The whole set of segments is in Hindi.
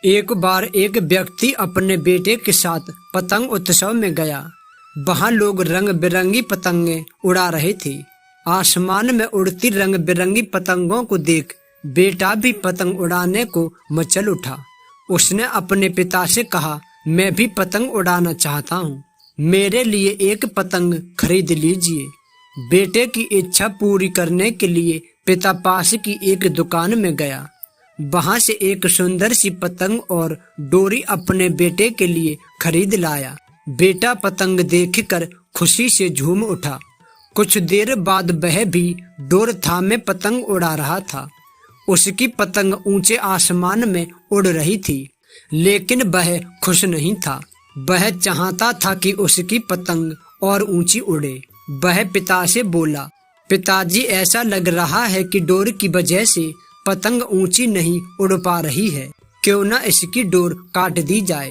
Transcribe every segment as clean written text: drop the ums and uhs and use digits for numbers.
एक बार एक व्यक्ति अपने बेटे के साथ पतंग उत्सव में गया। वहाँ लोग रंग बिरंगी पतंगे उड़ा रहे थे। आसमान में उड़ती रंग बिरंगी पतंगों को देख बेटा भी पतंग उड़ाने को मचल उठा। उसने अपने पिता से कहा, मैं भी पतंग उड़ाना चाहता हूँ, मेरे लिए एक पतंग खरीद लीजिए। बेटे की इच्छा पूरी करने के लिए पिता पास की एक दुकान में गया। वहां से एक सुंदर सी पतंग और डोरी अपने बेटे के लिए खरीद लाया। बेटा पतंग देखकर खुशी से झूम उठा। कुछ देर बाद वह भी डोर थामे पतंग उड़ा रहा था। उसकी पतंग ऊंचे आसमान में उड़ रही थी, लेकिन वह खुश नहीं था। वह चाहता था कि उसकी पतंग और ऊंची उड़े। वह पिता से बोला, पिताजी, ऐसा लग रहा है कि डोर की वजह से पतंग ऊंची नहीं उड़ पा रही है। क्यों न इसकी डोर काट दी जाए,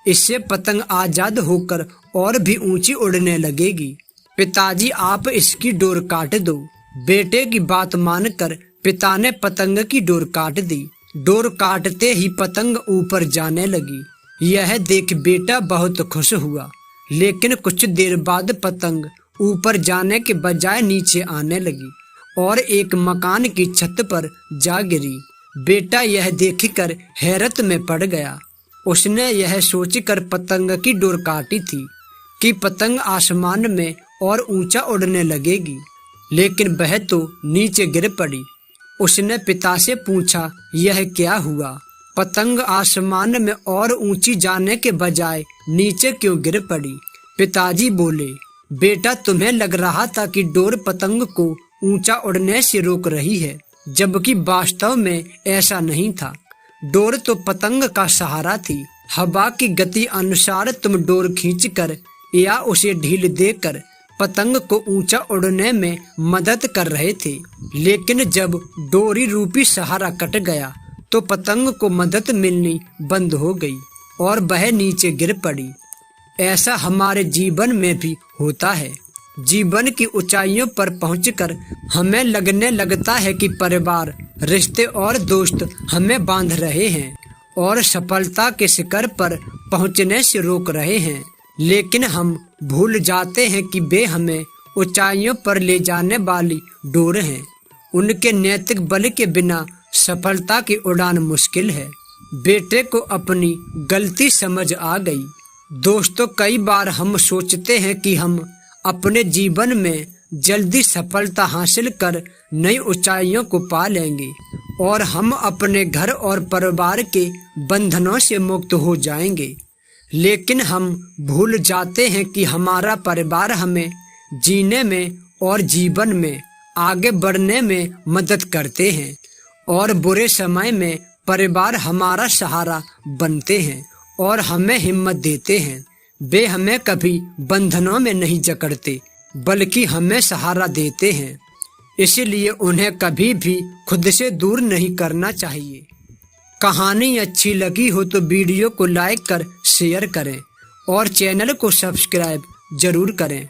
इससे पतंग आजाद होकर और भी ऊंची उड़ने लगेगी। पिताजी, आप इसकी डोर काट दो। बेटे की बात मानकर पिता ने पतंग की डोर काट दी। डोर काटते ही पतंग ऊपर जाने लगी। यह देख बेटा बहुत खुश हुआ, लेकिन कुछ देर बाद पतंग ऊपर जाने के बजाय नीचे आने लगी और एक मकान की छत पर जा गिरी। बेटा यह देखकर हैरत में पड़ गया। उसने यह सोचकर पतंग की डोर काटी थी कि पतंग आसमान में और ऊंचा उड़ने लगेगी, लेकिन वह तो नीचे गिर पड़ी। उसने पिता से पूछा, यह क्या हुआ? पतंग आसमान में और ऊंची जाने के बजाय नीचे क्यों गिर पड़ी? पिताजी बोले, बेटा, तुम्हें लग रहा था कि डोर पतंग को ऊंचा उड़ने से रोक रही है, जबकि वास्तव में ऐसा नहीं था। डोर तो पतंग का सहारा थी। हवा की गति अनुसार तुम डोर खींचकर या उसे ढील देकर पतंग को ऊंचा उड़ने में मदद कर रहे थे, लेकिन जब डोरी रूपी सहारा कट गया तो पतंग को मदद मिलनी बंद हो गई और वह नीचे गिर पड़ी। ऐसा हमारे जीवन में भी होता है। जीवन की ऊंचाइयों पर पहुंचकर हमें लगने लगता है कि परिवार, रिश्ते और दोस्त हमें बांध रहे हैं और सफलता के शिखर पर पहुंचने से रोक रहे हैं, लेकिन हम भूल जाते हैं कि वे हमें ऊंचाइयों पर ले जाने वाली डोर हैं। उनके नैतिक बल के बिना सफलता की उड़ान मुश्किल है। बेटे को अपनी गलती समझ आ गई। दोस्तों, कई बार हम सोचते हैं कि हम अपने जीवन में जल्दी सफलता हासिल कर नई ऊंचाइयों को पा लेंगे और हम अपने घर और परिवार के बंधनों से मुक्त हो जाएंगे, लेकिन हम भूल जाते हैं कि हमारा परिवार हमें जीने में और जीवन में आगे बढ़ने में मदद करते हैं और बुरे समय में परिवार हमारा सहारा बनते हैं और हमें हिम्मत देते हैं। वे हमें कभी बंधनों में नहीं जकड़ते, बल्कि हमें सहारा देते हैं। इसलिए उन्हें कभी भी खुद से दूर नहीं करना चाहिए। कहानी अच्छी लगी हो तो वीडियो को लाइक कर शेयर करें और चैनल को सब्सक्राइब जरूर करें।